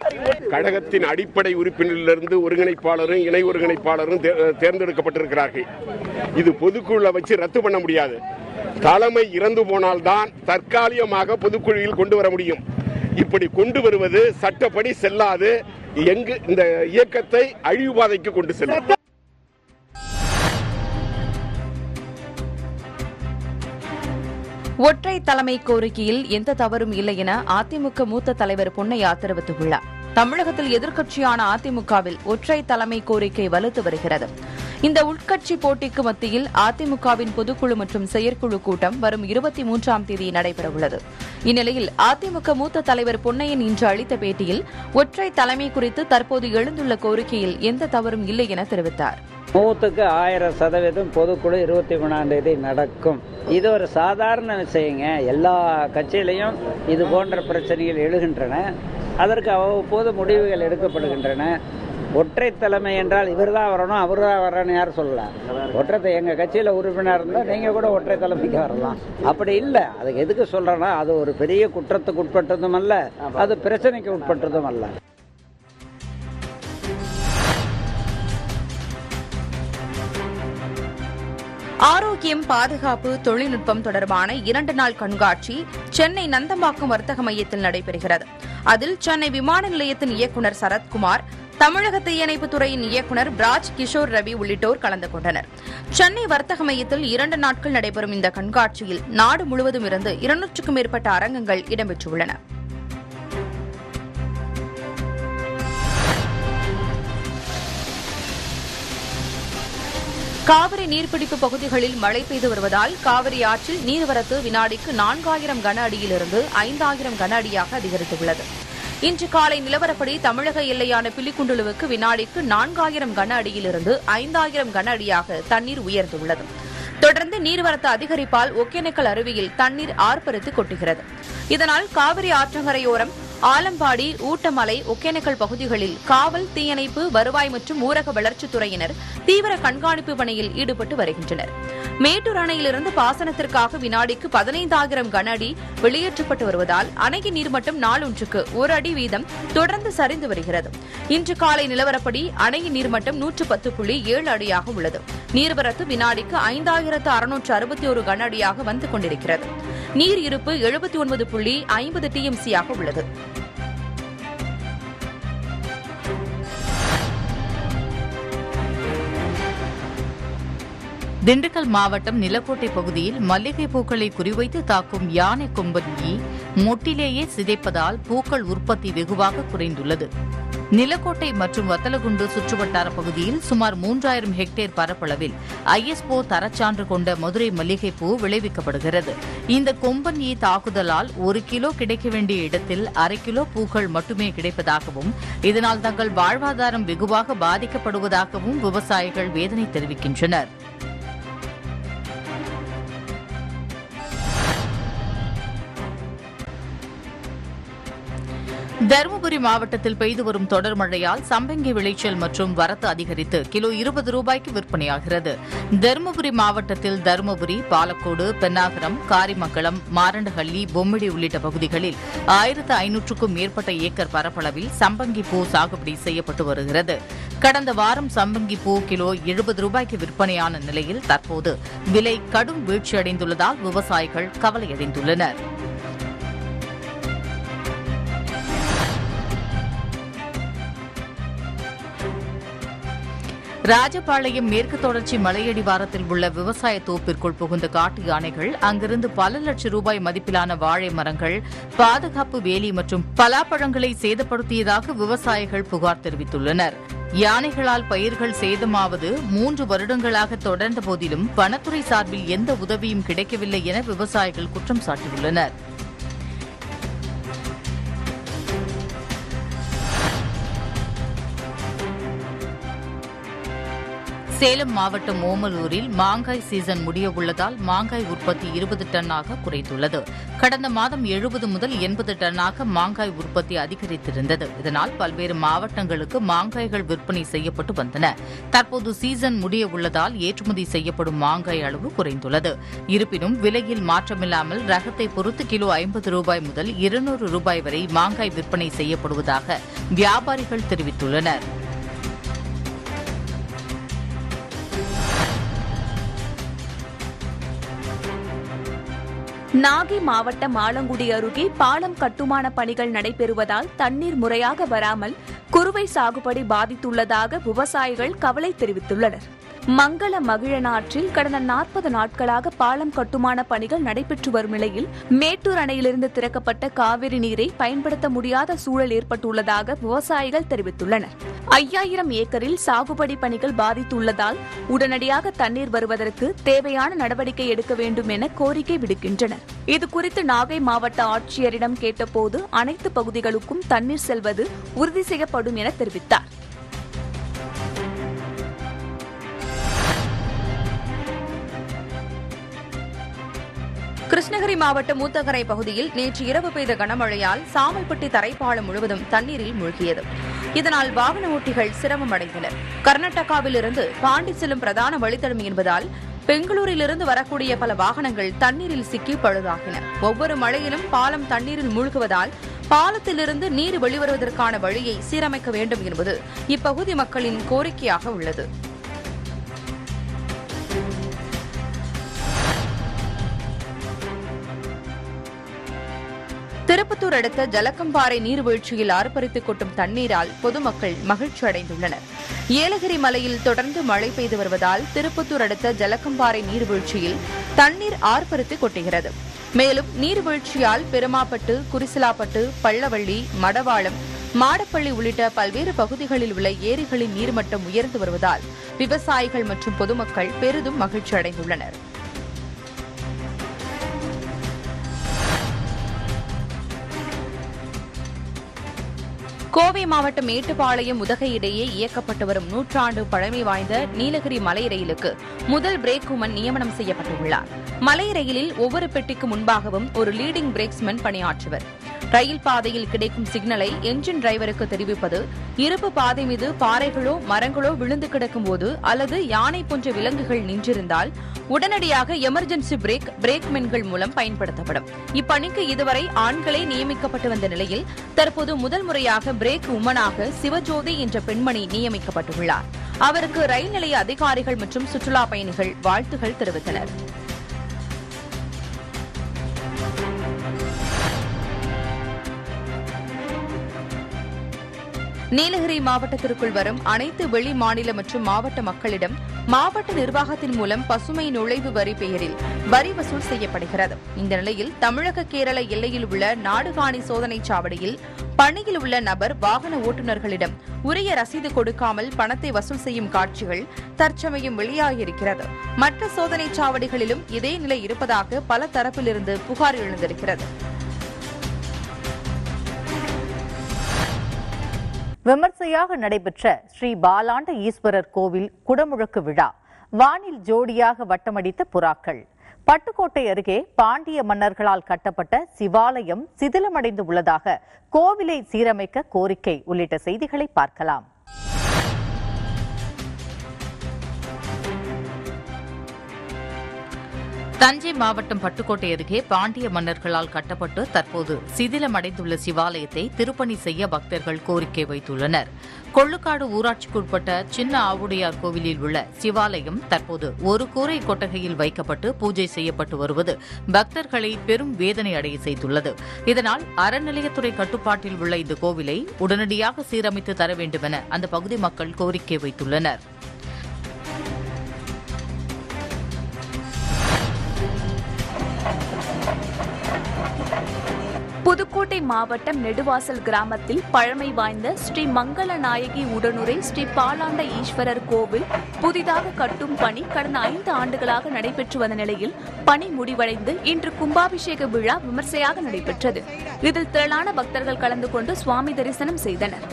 கழகத்தின் அடிப்படை உறுப்பினரிலிருந்து ஒருங்கிணைப்பாளரும் இணை ஒருங்கிணைப்பாளரும் தேர்ந்தெடுக்கப்பட்டிருக்கிறார்கள். இது பொதுக்குழுவை வச்சு ரத்து பண்ண முடியாது. தலைமை இறந்து போனால்தான் தற்காலிகமாக பொதுக்குழுவில் கொண்டு வர முடியும். இப்படி கொண்டு வருவது சட்டப்படி செல்லாது. இந்த இயக்கத்தை அழிவுபாதைக்கு கொண்டு செல்லும். ஒற்றை தலைமை கோரிக்கையில் எந்த தவறும் இல்லை என அதிமுக மூத்த தலைவர் பொன்னையா தெரிவித்துள்ளார். தமிழகத்தில் எதிர்க்கட்சியான அதிமுகவில் ஒற்றை தலைமை கோரிக்கை வலுத்து வருகிறது. இந்த உட்கட்சி போட்டிக்கு மத்தியில் அதிமுகவின் பொதுக்குழு மற்றும் செயற்குழு கூட்டம் வரும் 23ஆம் தேதி நடைபெறவுள்ளது. இந்நிலையில் அதிமுக மூத்த தலைவர் பொன்னையன் இன்று அளித்த பேட்டியில் ஒற்றை தலைமை குறித்து தற்போது எழுந்துள்ள கோரிக்கையில் எந்த தவறும் இல்லை என தெரிவித்தார். 100க்கு 1000% பொதுக்குழு 23ஆம் தேதி நடக்கும். இது ஒரு சாதாரண விஷயங்க. எல்லா கட்சியிலையும் இது போன்ற பிரச்சனைகள் எழுகின்றன. அதற்கு அவ்வப்போது முடிவுகள் எடுக்கப்படுகின்றன. ஒற்றை தலைமை என்றால் இவர் தான் வரணும் அவர் தான் வரணும்னு யாரும் சொல்லலாம். ஒற்றை எங்கள் கட்சியில் உறுப்பினர் இருந்தால் நீங்கள் கூட ஒற்றை தலைமைக்கு வரலாம். அப்படி இல்லை. அதுக்கு எதுக்கு சொல்கிறேன்னா, அது ஒரு பெரிய குற்றத்துக்கு உட்பட்டதும் அல்ல, அது பிரச்சனைக்கு உட்பட்டதும் அல்ல. ஆரோக்கியம், பாதுகாப்பு, தொழில்நுட்பம் தொடர்பான 2 நாள் கண்காட்சி சென்னை நந்தம்பாக்கம் வர்த்தக மையத்தில் நடைபெறுகிறது. அதில் சென்னை விமான நிலையத்தின் இயக்குநர் சரத்குமார், தமிழக தீயணைப்பு துறையின் இயக்குநர் பிராஜ் கிஷோர் ரவி உள்ளிட்டோர் கலந்து கொண்டனர். சென்னை வர்த்தக மையத்தில் 2 நாட்கள் நடைபெறும் இந்த கண்காட்சியில் நாடு முழுவதும் இருந்து 200க்கும் மேற்பட்ட அரங்கங்கள் இடம்பெற்றுள்ளன. காவிரி நீர்பிடிப்பு பகுதிகளில் மழை பெய்து வருவதால் காவிரி ஆற்றில் நீர்வரத்து வினாடிக்கு 4000 கன அடியிலிருந்து 5000 கன அடியாக அதிகரித்துள்ளது. இன்று காலை நிலவரப்படி தமிழக எல்லையான பிலிகுண்டுலுவுக்கு வினாடிக்கு 4000 கன அடியிலிருந்து 5000 கன அடியாக தண்ணீர் உயர்ந்துள்ளது. தொடர்ந்து நீர்வரத்து அதிகரிப்பால் ஒகேனக்கல் அருவியில் தண்ணீர் ஆர்ப்பரித்து கொட்டுகிறது. இதனால் காவிரி ஆற்றங்கரையோரம் ஆலம்பாடி, ஊட்டமலை, ஒகேனக்கல் பகுதிகளில் காவல், தீயணைப்பு, வருவாய் மற்றும் ஊரக வளர்ச்சித்துறையினர் தீவிர கண்காணிப்பு பணியில் ஈடுபட்டு வருகின்றனர். மேட்டூர் அணையிலிருந்து பாசனத்திற்காக வினாடிக்கு 15000 கன அடி வெளியேற்றப்பட்டு வருவதால் அணையின் நீர்மட்டம் நாளொன்றுக்கு 1 அடி வீதம் தொடர்ந்து சரிந்து வருகிறது. இன்று காலை நிலவரப்படி அணையின் நீர்மட்டம் 110.7 அடியாக உள்ளது. நீர்வரத்து வினாடிக்கு 5661 கன அடியாக வந்து கொண்டிருக்கிறது. நீர் இருப்பு 79.50 TMC ஆக உள்ளது. திண்டுக்கல் மாவட்டம் நிலக்கோட்டை பகுதியில் மல்லிகை பூக்களை குறிவைத்து தாக்கும் யானை கொம்பன் ஈ மொட்டிலேயே சிதைப்பதால் பூக்கள் உற்பத்தி வெகுவாக குறைந்துள்ளது. நிலக்கோட்டை மற்றும் வத்தலகுண்டு சுற்றுவட்டார பகுதியில் சுமார் 3000 ஹெக்டேர் பரப்பளவில் ISO தரச்சான்று கொண்ட மதுரை மல்லிகைப்பூ விளைவிக்கப்படுகிறது. இந்த கொம்பன் ஈ தாக்குதலால் 1 கிலோ கிடைக்க வேண்டிய இடத்தில் 1/2 கிலோ பூக்கள் மட்டுமே கிடைப்பதாகவும், இதனால் தங்கள் வாழ்வாதாரம் வெகுவாக பாதிக்கப்படுவதாகவும் விவசாயிகள் வேதனை தெரிவிக்கின்றனர். தருமபுரி மாவட்டத்தில் பெய்து வரும் தொடர் மழையால் சம்பங்கி விளைச்சல் மற்றும் வரத்து அதிகரித்து கிலோ 20 ரூபாய்க்கு விற்பனையாகிறது. தருமபுரி மாவட்டத்தில் தருமபுரி, பாலக்கோடு, பென்னாகரம், காரிமங்கலம், மாரண்டஹள்ளி, பொம்மிடி உள்ளிட்ட பகுதிகளில் 1500க்கும் மேற்பட்ட ஏக்கர் பரப்பளவில் சம்பங்கி பூ சாகுபடி செய்யப்பட்டு வருகிறது. கடந்த வாரம் சம்பங்கி பூ கிலோ 70 ரூபாய்க்கு விற்பனையான நிலையில் தற்போது விலை கடும் வீழ்ச்சியடைந்துள்ளதால் விவசாயிகள் கவலையடைந்துள்ளனர். ராஜபாளையம் மேற்கு தொடர்ச்சி மலையடிவாரத்தில் உள்ள விவசாய தோப்பிற்குள் புகுந்த காட்டு யானைகள் அங்கிருந்து பல லட்சம் ரூபாய் மதிப்பிலான வாழை மரங்கள், பாதுகாப்பு வேலி மற்றும் பலாப்பழங்களை சேதப்படுத்தியதாக விவசாயிகள் புகார் தெரிவித்துள்ளனர். யானைகளால் பயிர்கள் சேதமாவது 3 வருடங்களாக தொடர்ந்த போதிலும் வனத்துறை சார்பில் எந்த உதவியும் கிடைக்கவில்லை என விவசாயிகள் குற்றம் சாட்டியுள்ளனர். சேலம் மாவட்டம் ஓமலூரில் மாங்காய் சீசன் முடிய உள்ளதால் மாங்காய் உற்பத்தி 20 டன்னாக குறைந்துள்ளது. கடந்த மாதம் 70 முதல் 80 டன்னாக மாங்காய் உற்பத்தி அதிகரித்திருந்தது. இதனால் பல்வேறு மாவட்டங்களுக்கு மாங்காய்கள் விற்பனை செய்யப்பட்டு வந்தன. தற்போது சீசன் முடிய உள்ளதால் ஏற்றுமதி செய்யப்படும் மாங்காய் அளவு குறைந்துள்ளது. இருப்பினும் விலையில் மாற்றமில்லாமல் ரகத்தை பொறுத்து கிலோ 50 ரூபாய் முதல் 200 ரூபாய் வரை மாங்காய் விற்பனை செய்யப்படுவதாக வியாபாரிகள் தெரிவித்துள்ளனர். நாகை மாவட்டம் ஆலங்குடி அருகே பாலம் கட்டுமான பணிகள் நடைபெறுவதால் தண்ணீர் முறையாக வராமல் குறுவை சாகுபடி பாதித்துள்ளதாக விவசாயிகள் கவலை தெரிவித்துள்ளனர். மங்கள மகிழனாற்றில் கடந்த 40 நாட்களாக பாலம் கட்டுமான பணிகள் நடைபெற்று வரும் நிலையில் மேட்டூர் அணையிலிருந்து திறக்கப்பட்ட காவிரி நீரை பயன்படுத்த முடியாத சூழல் ஏற்பட்டுள்ளதாக விவசாயிகள் தெரிவித்துள்ளனர். 5000 ஏக்கரில் சாகுபடி பணிகள் பாதித்துள்ளதால் உடனடியாக தண்ணீர் வருவதற்கு தேவையான நடவடிக்கை எடுக்க வேண்டும் என கோரிக்கை விடுக்கின்றனர். இதுகுறித்து நாகை மாவட்ட ஆட்சியரிடம் கேட்டபோது அனைத்து பகுதிகளுக்கும் தண்ணீர் செல்வது உறுதி செய்யப்படும் என தெரிவித்தார். கிருஷ்ணகிரி மாவட்டம் ஊத்தங்கரை பகுதியில் நேற்று இரவு பெய்த கனமழையால் சாமல்பட்டி தரைப்பாலம் முழுவதும் தண்ணீரில் மூழ்கியது. இதனால் வாகன ஓட்டிகள் சிரமம் அடைந்தனர். கர்நாடகாவிலிருந்து பாண்டி செல்லும் பிரதான வழித்தடம் என்பதால் பெங்களூரிலிருந்து வரக்கூடிய பல வாகனங்கள் தண்ணீரில் சிக்கி பழுதாகின. ஒவ்வொரு மழையிலும் பாலம் தண்ணீரில் மூழ்குவதால் பாலத்திலிருந்து நீர் வெளிவருவதற்கான வழியை சீரமைக்க வேண்டும் என்பது இப்பகுதி மக்களின் கோரிக்கையாக உள்ளது. திருப்பத்தூர் அடுத்த ஜலக்கம்பாறை நீர்வீழ்ச்சியில் ஆர்ப்பரித்து கொட்டும் தண்ணீரால் பொதுமக்கள் மகிழ்ச்சி அடைந்துள்ளனர். ஏலகிரி மலையில் தொடர்ந்து மழை பெய்து வருவதால் திருப்பத்தூர் அடுத்த ஜலக்கம்பாறை நீர்வீழ்ச்சியில் தண்ணீர் ஆர்ப்பரித்து கொட்டுகிறது. மேலும் நீர்வீழ்ச்சியால் பெருமாப்பட்டு, குறிசிலாப்பட்டு, பள்ளவள்ளி, மடவாளம், மாடப்பள்ளி உள்ளிட்ட பல்வேறு பகுதிகளில் உள்ள ஏரிகளின் நீர்மட்டம் உயர்ந்து வருவதால் விவசாயிகள் மற்றும் பொதுமக்கள் பெரிதும் மகிழ்ச்சி அடைந்துள்ளனர். கோவை மாவட்டம் மேட்டுப்பாளையம் உதகை இடையே இயக்கப்பட்டு வரும் 100 ஆண்டு பழமை வாய்ந்த நீலகிரி மலை ரயிலுக்கு முதல் பிரேக் உமன் நியமனம் செய்யப்பட்டுள்ளார். மலை ரயிலில் ஒவ்வொரு பெட்டிக்கு முன்பாகவும் ஒரு லீடிங் பிரேக்ஸ்மேன் பணியாற்றுவர். ரயில் பாதையில் கிடைக்கும் சிக்னலை என்ஜின் டிரைவருக்கு தெரிவிப்பது, இருப்பு பாதை மீது பாறைகளோ மரங்களோ விழுந்து கிடக்கும் போது அல்லது யானை போன்ற விலங்குகள் நின்றிருந்தால் உடனடியாக எமர்ஜென்சி பிரேக்மென்கள் மூலம் பயன்படுத்தப்படும். இப்பணிக்கு இதுவரை ஆண்களே நியமிக்கப்பட்டு வந்த நிலையில் தற்போது முதல் முறையாக பிரேக் உமனாக சிவஜோதி என்ற பெண்மணி நியமிக்கப்பட்டுள்ளார். அவருக்கு ரயில் நிலைய அதிகாரிகள் மற்றும் சுற்றுலா பயணிகள் வாழ்த்துகள் தெரிவித்தனர். நீலகிரி மாவட்டத்திற்குள் வரும் அனைத்து வெளி மாநில மற்றும் மாவட்ட மக்களிடம் மாவட்ட நிர்வாகத்தின் மூலம் பசுமை நுழைவு வரி பெயரில் வரி வசூல் செய்யப்படுகிறது. இந்த நிலையில் தமிழக கேரள எல்லையில் உள்ள நாடுகாணி சோதனைச் சாவடியில் பணியில் உள்ள நபர் வாகன ஓட்டுநர்களிடம் உரிய ரசீது கொடுக்காமல் பணத்தை வசூல் செய்யும் காட்சிகள் தற்சமயம் வெளியாகியிருக்கிறது. மற்ற சோதனைச் சாவடிகளிலும் இதே நிலை இருப்பதாக பல தரப்பிலிருந்து புகார் எழுந்திருக்கிறது. விமர்சையாக நடைபெற்ற ஸ்ரீ பாலாண்ட ஈஸ்வரர் கோவில் குடமுழக்கு விழா. வானில் ஜோடியாக வட்டமடித்த புறாக்கள். பட்டுக்கோட்டை அருகே பாண்டிய மன்னர்களால் கட்டப்பட்ட சிவாலயம் சிதிலமடைந்து உள்ளதாக கோவிலை சீரமைக்க கோரிக்கை உள்ளிட்ட செய்திகளை பார்க்கலாம். தஞ்சை மாவட்டம் பட்டுக்கோட்டை அருகே பாண்டிய மன்னர்களால் கட்டப்பட்டு தற்போது சிதிலமடைந்துள்ள சிவாலயத்தை திருப்பணி செய்ய பக்தர்கள் கோரிக்கை வைத்துள்ளனர். கொள்ளுக்காடு ஊராட்சிக்குட்பட்ட சின்ன ஆவுடையார் கோவிலில் உள்ள சிவாலயம் தற்போது ஒரு கூரை கொட்டகையில் வைக்கப்பட்டு பூஜை செய்யப்பட்டு வருவது பக்தர்களை பெரும் வேதனை அடைய செய்துள்ளது. இதனால் அறநிலையத்துறை கட்டுப்பாட்டில் உள்ள இந்த கோவிலை உடனடியாக சீரமைத்து தர வேண்டுமென அந்த பகுதி மக்கள் கோரிக்கை வைத்துள்ளனர். புதுக்கோட்டை மாவட்டம் நெடுவாசல் கிராமத்தில் பழமை வாய்ந்த ஸ்ரீ மங்கள நாயகி உடனுரை ஸ்ரீ பாலாண்ட ஈஸ்வரர் கோவில் புதிதாக கட்டும் பணி கடந்த 5 ஆண்டுகளாக நடைபெற்று வந்த நிலையில் பணி முடிவடைந்து இன்று கும்பாபிஷேக விழா விமர்சையாக நடைபெற்றது. இதில் திரளான பக்தர்கள் கலந்து கொண்டு சுவாமி தரிசனம் செய்தனர்.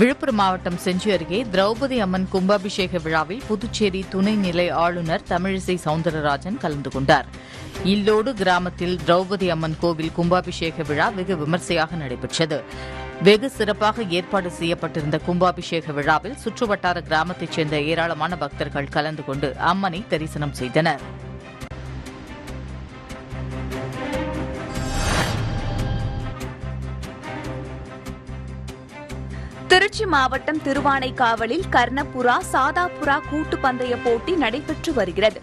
விழுப்புரம் மாவட்டம் செஞ்சி அருகே திரௌபதி அம்மன் கும்பாபிஷேக விழாவில் புதுச்சேரி துணைநிலை ஆளுநர் தமிழிசை சவுந்தரராஜன் கலந்து கொண்டார். இல்லோடு கிராமத்தில் திரௌபதி அம்மன் கோவில் கும்பாபிஷேக விழா வெகு விமர்சையாக நடைபெற்றது. வெகு சிறப்பாக ஏற்பாடு செய்யப்பட்டிருந்த கும்பாபிஷேக விழாவில் சுற்றுவட்டார கிராமத்தைச் சேர்ந்த ஏராளமான பக்தர்கள் கலந்து கொண்டு அம்மனை தரிசனம் செய்தனர். திருச்சி மாவட்டம் திருவானைக்காவலில் கர்ணப்புறா சாதாபுரா கூட்டு பந்தய போட்டி நடைபெற்று வருகிறது.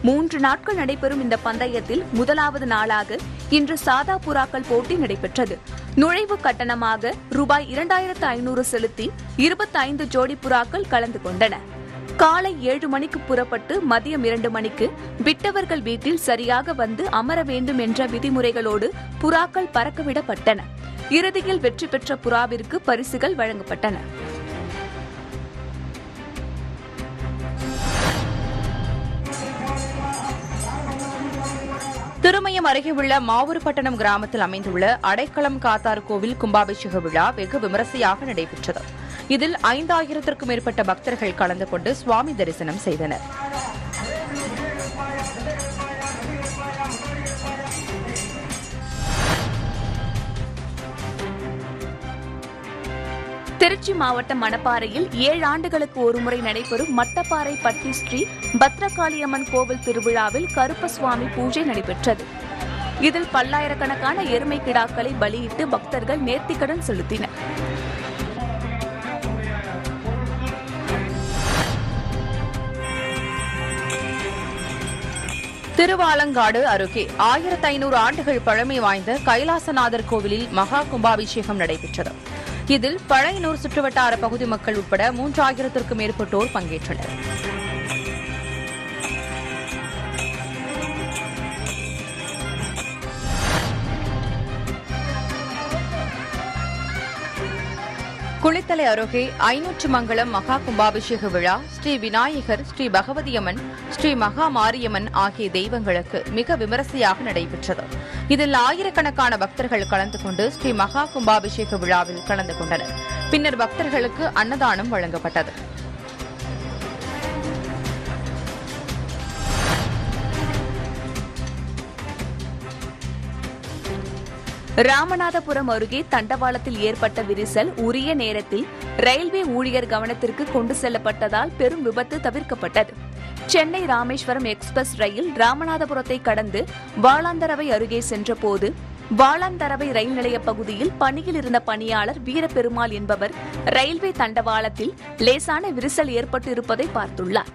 3 நாட்கள் நடைபெறும் இந்த பந்தயத்தில் முதலாவது நாளாக இன்று சாதாபுறாக்கள் போட்டி நடைபெற்றது. நுழைவு கட்டணமாக ரூபாய் 2500 செலுத்தி 25 ஜோடி புறாக்கள் கலந்து கொண்டன. காலை 7 மணிக்கு புறப்பட்டு மதியம் 2 மணிக்கு விட்டவர்கள் வீட்டில் சரியாக வந்து அமர வேண்டும் என்ற விதிமுறைகளோடு புறாக்கள் பறக்கவிடப்பட்டன. இறுதியில் வெற்றி பெற்ற புறாவிற்கு பரிசுகள் வழங்கப்பட்டன. திருமயம் அருகே உள்ள மாவூர்பட்டணம் கிராமத்தில் அமைந்துள்ள அடைக்கலம் காத்தார் கோவில் கும்பாபிஷேக விழா வெகு விமரிசையாக நடைபெற்றது. இதில் 5000த்திற்கும் மேற்பட்ட பக்தர்கள் கலந்து கொண்டு சுவாமி தரிசனம் செய்தனர். திருச்சி மாவட்டம் மணப்பாறையில் 7 ஆண்டுகளுக்கு ஒருமுறை நடைபெறும் மட்டப்பாறை பட்டி ஸ்ரீ பத்ரகாளியம்மன் கோவில் திருவிழாவில் கருப்பசுவாமி பூஜை நடைபெற்றது. இதில் பல்லாயிரக்கணக்கான எருமை கிடாக்களை பலியிட்டு பக்தர்கள் நேர்த்திக்கடன் செலுத்தினர். திருவாலங்காடு அருகே 1500 ஆண்டுகள் பழமை வாய்ந்த கைலாசநாதர் கோவிலில் மகா கும்பாபிஷேகம் நடைபெற்றது. இதில் பழையனூர் சுற்றுவட்டார பகுதி மக்கள் உட்பட 3000த்திற்கும் மேற்பட்டோர் பங்கேற்றனர். குளித்தலை அருகே 500 மங்கலம் மகா கும்பாபிஷேக விழா ஸ்ரீ விநாயகர், ஸ்ரீ பகவதியம்மன், ஸ்ரீ மகா மாரியம்மன் ஆகிய தெய்வங்களுக்கு மிக விமரிசையாக நடைபெற்றது. இதில் ஆயிரக்கணக்கான பக்தர்கள் கலந்து கொண்டு ஸ்ரீ மகா கும்பாபிஷேக விழாவில் கலந்து கொண்டனர். பின்னர் பக்தர்களுக்கு அன்னதானம் வழங்கப்பட்டது. ராமநாதபுரம் அருகே தண்டவாளத்தில் ஏற்பட்ட விரிசல் உரிய நேரத்தில் ரயில்வே ஊழியர் கவனத்திற்கு கொண்டு செல்லப்பட்டதால் பெரும் விபத்து தவிர்க்கப்பட்டது. சென்னை ராமேஸ்வரம் எக்ஸ்பிரஸ் ரயில் ராமநாதபுரத்தை கடந்து வாளாந்தரவை அருகே சென்றபோது வாளாந்தரவை ரயில் நிலைய பகுதியில் பணியில் இருந்த பணியாளர் வீரபெருமாள் என்பவர் ரயில்வே தண்டவாளத்தில் லேசான விரிசல் ஏற்பட்டு இருப்பதை பார்த்துள்ளார்.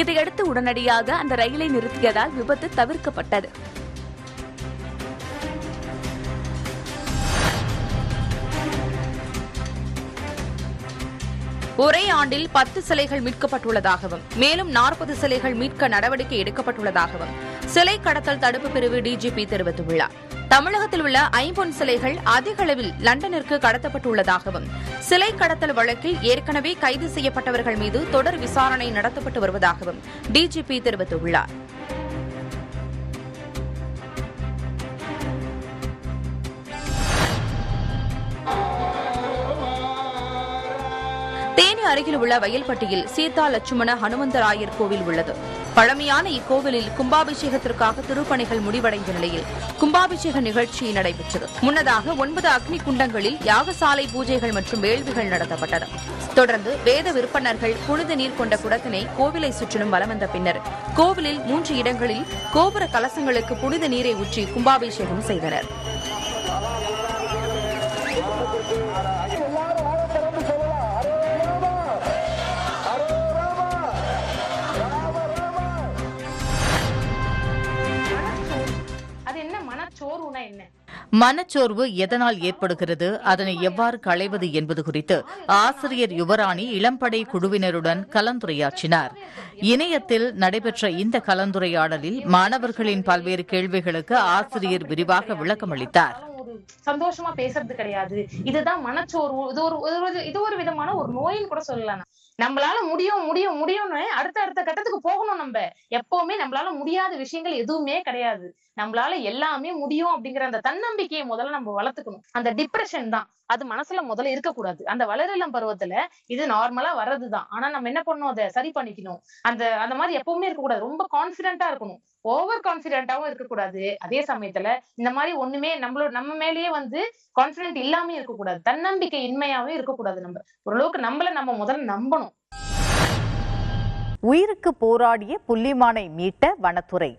இதையடுத்து உடனடியாக அந்த ரயிலை நிறுத்தியதால் விபத்து தவிர்க்கப்பட்டது. ஒரே ஆண்டில் 10 சிலைகள் மீட்கப்பட்டுள்ளதாகவும் மேலும் 40 சிலைகள் மீட்க நடவடிக்கை எடுக்கப்பட்டுள்ளதாகவும் சிலை கடத்தல் தடுப்பு பிரிவு டிஜிபி தெரிவித்துள்ளார். தமிழகத்தில் உள்ள 5 பொன் சிலைகள் அதிக அளவில் லண்டனிற்கு கடத்தப்பட்டுள்ளதாகவும் சிலை கடத்தல் வழக்கில் ஏற்கனவே கைது செய்யப்பட்டவர்கள் மீது தொடர் விசாரணை நடத்தப்பட்டு வருவதாகவும் டிஜிபி தெரிவித்துள்ளார். தேனி அருகில் உள்ள வயல்பட்டியில் சீதா லட்சுமண ஹனுமந்தராயர் கோவில் உள்ளது. பழமையான இக்கோவிலில் கும்பாபிஷேகத்திற்காக திருப்பணிகள் முடிவடைந்த நிலையில் கும்பாபிஷேக நிகழ்ச்சி நடைபெற்றது. முன்னதாக 9 அக்னி குண்டங்களில் யாகசாலை பூஜைகள் மற்றும் வேள்விகள் நடத்தப்பட்டது. தொடர்ந்து வேத விற்பனர்கள் புனித நீர் கொண்ட குடத்தினை கோவிலை சுற்றிலும் வலம் வந்த பின்னர் கோவிலில் 3 இடங்களில் கோபுர கலசங்களுக்கு புனித நீரை ஊற்றி கும்பாபிஷேகம் செய்தனர். மனச்சோர்வு எதனால் ஏற்படுகிறது, அதனை எவ்வாறு களைவது என்பது குறித்து ஆசிரியர் யுவராணி இளம்படை குழுவினருடன் கலந்துரையாற்றினார். இணையத்தில் நடைபெற்ற இந்த கலந்துரையாடலில் மாணவர்களின் பல்வேறு கேள்விகளுக்கு ஆசிரியர் விரிவாக விளக்கமளித்தார். சந்தோஷமா பேசுறது கிடையாது, இதுதான் மனச்சோர்வு, இது ஒரு விதமான ஒரு நோயின்னு கூட சொல்லலாம். நம்மளால முடியும்னு அடுத்த கட்டத்துக்கு போகணும். நம்ம எப்பவுமே நம்மளால முடியாத விஷயங்கள் எதுவுமே கிடையாது. நம்மளால எல்லாமே முடியும் அப்படிங்கிற அந்த தன்னம்பிக்கையை முதல்ல நம்ம வளர்த்துக்கணும். அந்த டிப்ரெஷன் தான் அது மனசுல முதல்ல இருக்கக்கூடாது. அந்த வளரிளம் பருவத்துல இது நார்மலா வர்றதுதான். ஆனா நம்ம என்ன பண்ணணும், அதை சரி பண்ணிக்கணும். அந்த மாதிரி எப்பவுமே இருக்கக்கூடாது. ரொம்ப கான்பிடென்டா இருக்கணும், ஓவர் கான்பிடென்டாவும் இருக்கக்கூடாது. அதே சமயத்துல இந்த மாதிரி ஒண்ணுமே நம்ம மேலேயே கான்பிடென்ட் இல்லாம இருக்கக்கூடாது, தன்னம்பிக்கை இன்மையாவே இருக்கக்கூடாது. நம்ம ஓரளவுக்கு நம்ம முதல்ல நம்பணும். உயிருக்கு போராடிய புள்ளிமானை மீட்ட வனத்துறை.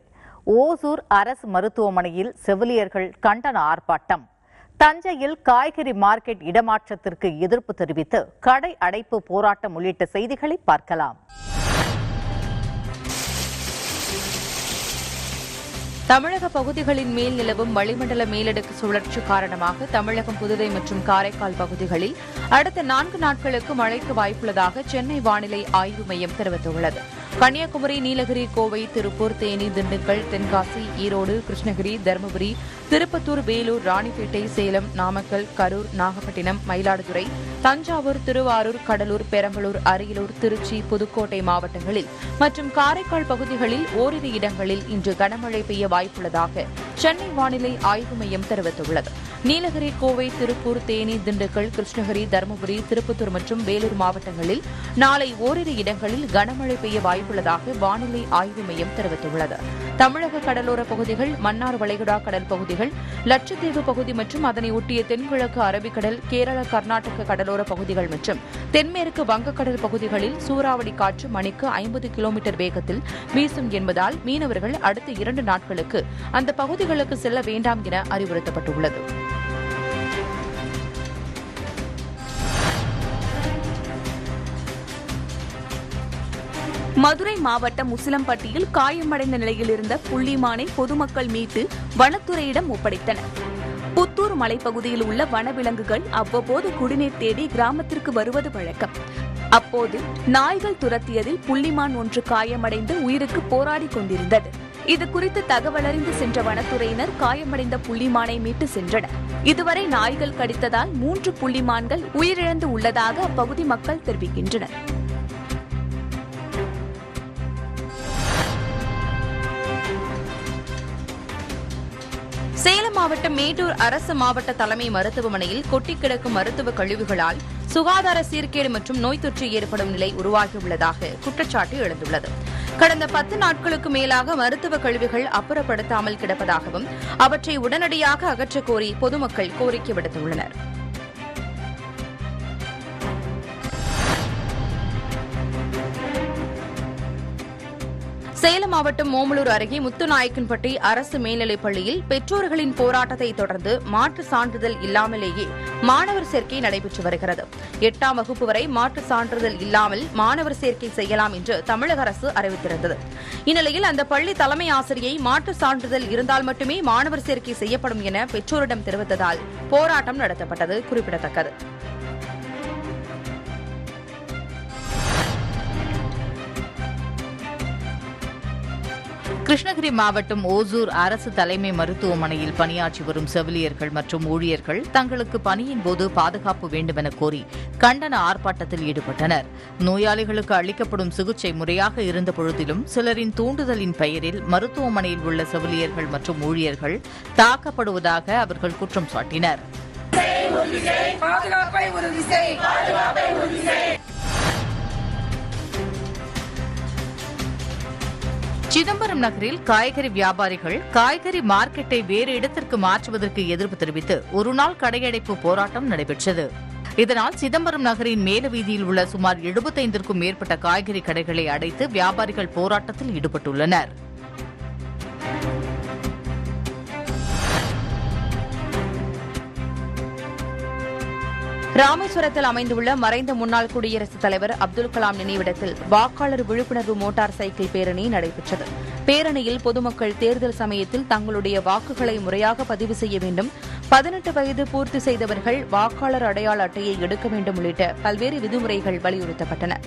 ஓசூர் அரசு மருத்துவமனையில் செவிலியர்கள் கண்டன ஆர்ப்பாட்டம். தஞ்சையில் காய்கறி மார்க்கெட் இடமாற்றத்திற்கு எதிர்ப்பு தெரிவித்து கடை அடைப்பு போராட்டம் உள்ளிட்ட செய்திகளை பார்க்கலாம். தமிழக பகுதிகளின் மேல் நிலவும் வளிமண்டல மேலடுக்கு சுழற்சி காரணமாக தமிழகம், புதுவை மற்றும் காரைக்கால் பகுதிகளில் அடுத்த 4 நாட்களுக்கு மழைக்கு வாய்ப்புள்ளதாக சென்னை வானிலை ஆய்வு மையம் தெரிவித்துள்ளது. கன்னியாகுமரி, நீலகிரி, கோவை, திருப்பூர், தேனி, திண்டுக்கல், தென்காசி, ஈரோடு, கிருஷ்ணகிரி, தருமபுரி, திருப்பத்தூர், வேலூர், ராணிப்பேட்டை, சேலம், நாமக்கல், கரூர், நாகப்பட்டினம், மயிலாடுதுறை, தஞ்சாவூர், திருவாரூர், கடலூர், பெரம்பலூர், அரியலூர், திருச்சி, புதுக்கோட்டை மாவட்டங்களில் மற்றும் காரைக்கால் பகுதிகளில் ஓரிரு இடங்களில் இன்று கனமழை பெய்ய வாய்ப்புள்ளதாக சென்னை வானிலை ஆய்வு மையம் தெரிவித்துள்ளது. நீலகிரி, கோவை, திருப்பூர், தேனி, திண்டுக்கல், கிருஷ்ணகிரி, தருமபுரி, திருப்பத்தூர் மற்றும் வேலூர் மாவட்டங்களில் நாளை ஓரிரு இடங்களில் கனமழை பெய்ய வாய்ப்புள்ளதாக வானிலை ஆய்வு மையம் தெரிவித்துள்ளது. தமிழக கடலோர பகுதிகள், மன்னார் வளைகுடா கடல் பகுதிகள், லட்சத்தீவு பகுதி மற்றும் அதனை ஒட்டிய தென்கிழக்கு அரபிக்கடல், கேரள, கர்நாடக கடலோர பகுதிகள் மற்றும் தென்மேற்கு வங்கக்கடல் பகுதிகளில் சூறாவளி காற்று மணிக்கு 50 கிலோமீட்டர் வேகத்தில் வீசும் என்பதால் மீனவர்கள் அடுத்த 2 நாட்களுக்கு அந்த பகுதிகளுக்கு செல்ல வேண்டாம் என அறிவுறுத்தப்பட்டுள்ளது. மதுரை மாவட்டம் உசிலம்பட்டியில் காயமடைந்த நிலையில் இருந்த புள்ளிமானை பொதுமக்கள் மீட்டு வனத்துறையிடம் ஒப்படைத்தனர். புத்தூர் மலைப்பகுதியில் உள்ள வனவிலங்குகள் அவ்வப்போது குடிநீர் தேடி கிராமத்திற்கு வருவது வழக்கம். அப்போது நாய்கள் துரத்தியதில் புள்ளிமான் ஒன்று காயமடைந்து உயிருக்கு போராடி கொண்டிருந்தது. இதுகுறித்து தகவலறிந்து சென்ற வனத்துறையினர் காயமடைந்த புள்ளிமானை மீட்டு சென்றனர். இதுவரை நாய்கள் கடித்ததால் 3 புள்ளிமான்கள் உயிரிழந்து உள்ளதாக அப்பகுதி மக்கள் தெரிவிக்கின்றனர். சேலம் மாவட்டம் மேட்டூர் அரசு மாவட்ட தலைமை மருத்துவமனையில் கொட்டி கிடக்கும் மருத்துவ கழிவுகளால் சுகாதார சீர்கேடு மற்றும் நோய் தொற்று ஏற்படும் நிலை உருவாகியுள்ளதாக குற்றச்சாட்டு எழுந்துள்ளது. கடந்த 10 நாட்களுக்கு மேலாக மருத்துவ கழிவுகள் அப்புறப்படுத்தாமல் கிடப்பதாகவும் அவற்றை உடனடியாக அகற்றக் கோரி பொதுமக்கள் கோரிக்கை விடுத்துள்ளனர். சேலம் மாவட்டம் ஓமலூர் அருகே முத்துநாயக்கன்பட்டி அரசு மேல்நிலைப் பள்ளியில் பெற்றோர்களின் போராட்டத்தை தொடர்ந்து மாற்று சான்றிதழ் இல்லாமலேயே மாணவர் சேர்க்கை நடைபெற்று வருகிறது. 8ஆம் வகுப்பு வரை மாற்று சான்றிதழ் இல்லாமல் மாணவர் சேர்க்கை செய்யலாம் என்று தமிழக அரசு அறிவித்திருந்தது. இந்நிலையில் அந்த பள்ளி தலைமை ஆசிரியை மாற்று சான்றிதழ் இருந்தால் மட்டுமே மாணவர் சேர்க்கை செய்யப்படும் என பெற்றோரிடம் தெரிவித்ததால் போராட்டம் நடத்தப்பட்டது குறிப்பிடத்தக்கது. கிருஷ்ணகிரி மாவட்டம் ஓசூர் அரசு தலைமை மருத்துவமனையில் பணியாற்றி வரும் செவிலியர்கள் மற்றும் ஊழியர்கள் தங்களுக்கு பணியின் போது பாதுகாப்பு வேண்டுமென கோரி கண்டன ஆர்ப்பாட்டத்தில் ஈடுபட்டனர். நோயாளிகளுக்கு அளிக்கப்படும் சிகிச்சை முறையாக இருந்த பொழுதிலும் சிலரின் தூண்டுதலின் பெயரில் மருத்துவமனையில் உள்ள செவிலியர்கள் மற்றும் ஊழியர்கள் தாக்கப்படுவதாக அவர்கள் குற்றம் சாட்டினர். சிதம்பரம் நகரில் காய்கறி வியாபாரிகள் காய்கறி மார்க்கெட்டை வேறு இடத்திற்கு மாற்றுவதற்கு எதிர்ப்பு தெரிவித்து ஒருநாள் கடையடைப்பு போராட்டம் நடைபெற்றது. இதனால் சிதம்பரம் நகரின் மேல வீதியில் உள்ள சுமார் 75க்கும் மேற்பட்ட காய்கறி கடைகளை அடைத்து வியாபாரிகள் போராட்டத்தில் ஈடுபட்டுள்ளனர். ராமேஸ்வரத்தில் அமைந்துள்ள மறைந்த முன்னாள் குடியரசுத் தலைவர் அப்துல் கலாம் நினைவிடத்தில் வாக்காளர் விழிப்புணர்வு மோட்டார் சைக்கிள் பேரணி நடைபெற்றது. பேரணியில் பொதுமக்கள் தேர்தல் சமயத்தில் தங்களுடைய வாக்குகளை முறையாக பதிவு செய்ய வேண்டும், 18 வயது பூர்த்தி செய்தவர்கள் வாக்காளர் அடையாள அட்டையை எடுக்க வேண்டும் உள்ளிட்ட பல்வேறு விதிமுறைகள் வலியுறுத்தப்பட்டன.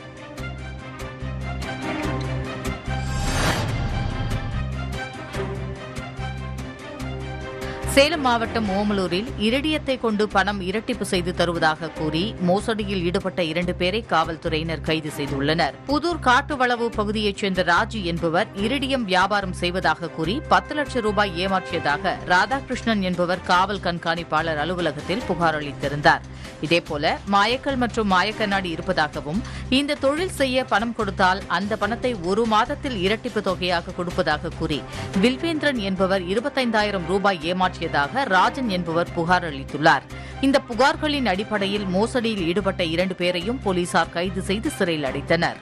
சேலம் மாவட்டம் ஓமலூரில் இரிடியத்தை கொண்டு பணம் இரட்டிப்பு செய்து தருவதாக கூறி மோசடியில் ஈடுபட்ட 2 பேரை காவல்துறையினர் கைது செய்துள்ளனர். புதூர் காட்டுவளவு பகுதியைச் சேர்ந்த ராஜு என்பவர் இரிடியம் வியாபாரம் செய்வதாக கூறி 10 லட்சம் ரூபாய் ஏமாற்றியதாக ராதாகிருஷ்ணன் என்பவர் காவல் கண்காணிப்பாளர் அலுவலகத்தில் புகார் அளித்திருந்தார். இதேபோல மாயக்கல் மற்றும் மாயக்கண்ணாடி இருப்பதாகவும் இந்த தொழில் செய்ய பணம் கொடுத்தால் அந்த பணத்தை 1 மாதத்தில் இரட்டிப்பு தொகையாக கொடுப்பதாக கூறி வில்வேந்திரன் என்பவர் 25,000 ரூபாய் ஏமாற்றியதாக ராஜன் என்பவர் புகார் அளித்துள்ளார். இந்த புகார்களின் அடிப்படையில் மோசடியில் ஈடுபட்ட 2 பேரையும் போலீசார் கைது செய்து சிறையில் அடைத்தனர்.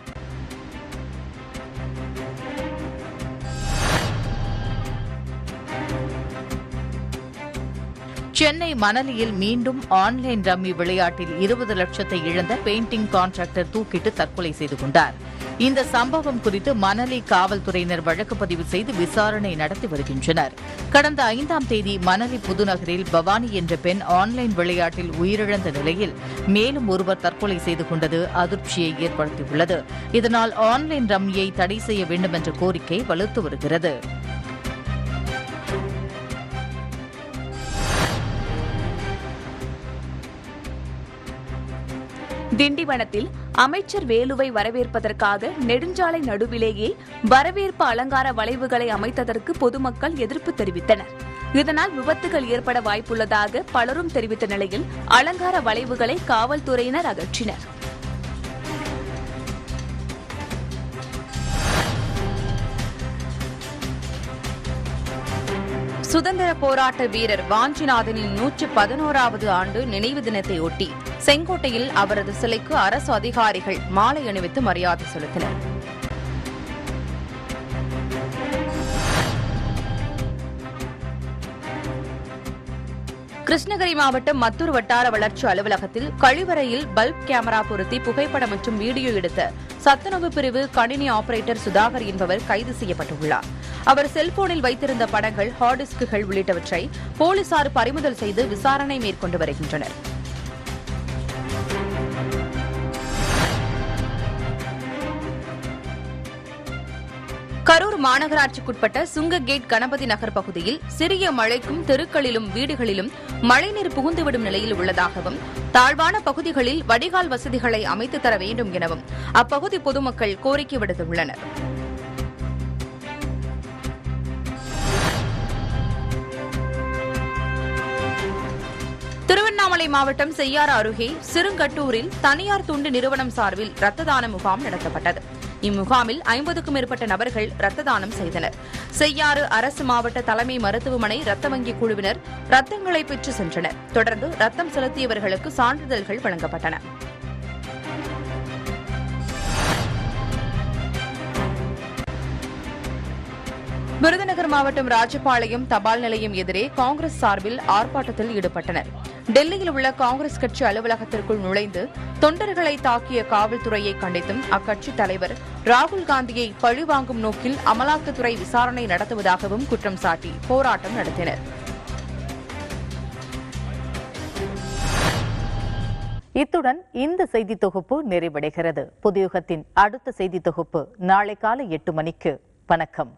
சென்னை மணலியில் மீண்டும் ஆன்லைன் ரம்மி விளையாட்டில் 20 லட்சத்தை இழந்த பெயிண்டிங் கான்ட்ராக்டர் தூக்கிட்டு தற்கொலை செய்து கொண்டார். இந்த சம்பவம் குறித்து மணலி காவல்துறையினர் வழக்கு பதிவு செய்து விசாரணை நடத்தி வருகின்றனர். கடந்த 5ஆம் தேதி மணலி புதுநகரில் பவானி என்ற பெண் ஆன்லைன் விளையாட்டில் உயிரிழந்த நிலையில் மேலும் ஒருவர் தற்கொலை செய்து கொண்டது அதிர்ச்சியை ஏற்படுத்தியுள்ளது. இதனால் ஆன்லைன் ரம்மியை தடை செய்ய வேண்டும் என்ற கோரிக்கை வலுத்து வருகிறது. திண்டிவனத்தில் அமைச்சர் வேலுவை வரவேற்பதற்காக நெடுஞ்சாலை நடுவிலேயே வரவேற்பு அலங்கார வளைவுகளை அமைத்ததற்கு பொதுமக்கள் எதிர்ப்பு தெரிவித்தனர். இதனால் விபத்துகள் ஏற்பட வாய்ப்புள்ளதாக பலரும் தெரிவித்த நிலையில் அலங்கார வளைவுகளை காவல்துறையினர் அகற்றினர். சுதந்திர போராட்ட வீரர் வாஞ்சிநாதனின் 111வது ஆண்டு நினைவு தினத்தை ஒட்டி செங்கோட்டையில் அவரது சிலைக்கு அரசு அதிகாரிகள் மாலை அணிவித்து மரியாதை செலுத்தினர். கிருஷ்ணகிரி மாவட்டம் மத்தூர் வட்டார வளர்ச்சி அலுவலகத்தில் கழிவறையில் பல்ப் கேமரா பொருத்தி புகைப்படம் மற்றும் வீடியோ எடுத்த சத்துணவு பிரிவு கணினி ஆபரேட்டர் சுதாகர் என்பவர் கைது செய்யப்பட்டுள்ளார். அவர் செல்போனில் வைத்திருந்த படங்கள், ஹார்ட் டிஸ்குகள் உள்ளிட்டவற்றை போலீசார் பறிமுதல் செய்து விசாரணை மேற்கொண்டு வருகின்றனர். கரூர் மாநகராட்சிக்குட்பட்ட சுங்ககேட் கணபதி நகர் பகுதியில் சிறிய மழைக்கும் தெருக்களிலும் வீடுகளிலும் மழைநீர் புகுந்துவிடும் நிலையில் உள்ளதாகவும், தாழ்வான பகுதிகளில் வடிகால் வசதிகளை அமைத்து தர வேண்டும் எனவும் அப்பகுதி பொதுமக்கள் கோரிக்கை விடுத்துள்ளனர். திருவண்ணாமலை மாவட்டம் செய்யாறு அருகே சிறுங்கட்டூரில் தனியார் தொண்டு நிறுவனம் சார்பில் ரத்த தான முகாம் நடத்தப்பட்டது. இம்முகாமில் 50க்கும் மேற்பட்ட நபர்கள் ரத்த தானம் செய்தனர். செய்யாறு அரசு மாவட்ட தலைமை மருத்துவமனை ரத்த வங்கி குழுவினர் ரத்தங்களை பெற்று சென்றனர். தொடர்ந்து ரத்தம் செலுத்தியவர்களுக்கு சான்றிதழ்கள் வழங்கப்பட்டன. விருதுநகர் மாவட்டம் ராஜபாளையம் தபால் நிலையம் எதிரே காங்கிரஸ் சார்பில் ஆர்ப்பாட்டத்தில் ஈடுபட்டனர். டெல்லியில் உள்ள காங்கிரஸ் கட்சி அலுவலகத்திற்குள் நுழைந்து தொண்டர்களை தாக்கிய காவல்துறையை கண்டித்தும் அக்கட்சி தலைவர் ராகுல் காந்தியை பழிவாங்கும் நோக்கில் அமலாக்கத்துறை விசாரணை நடத்துவதாகவும் குற்றம் சாட்டி போராட்டம் நடத்தினர். இத்துடன் இந்த செய்தி தொகுப்பு நிறைவடைகிறது. புதியுகத்தின் அடுத்த செய்தி தொகுப்பு நாளை காலை 8 மணிக்கு. வணக்கம்.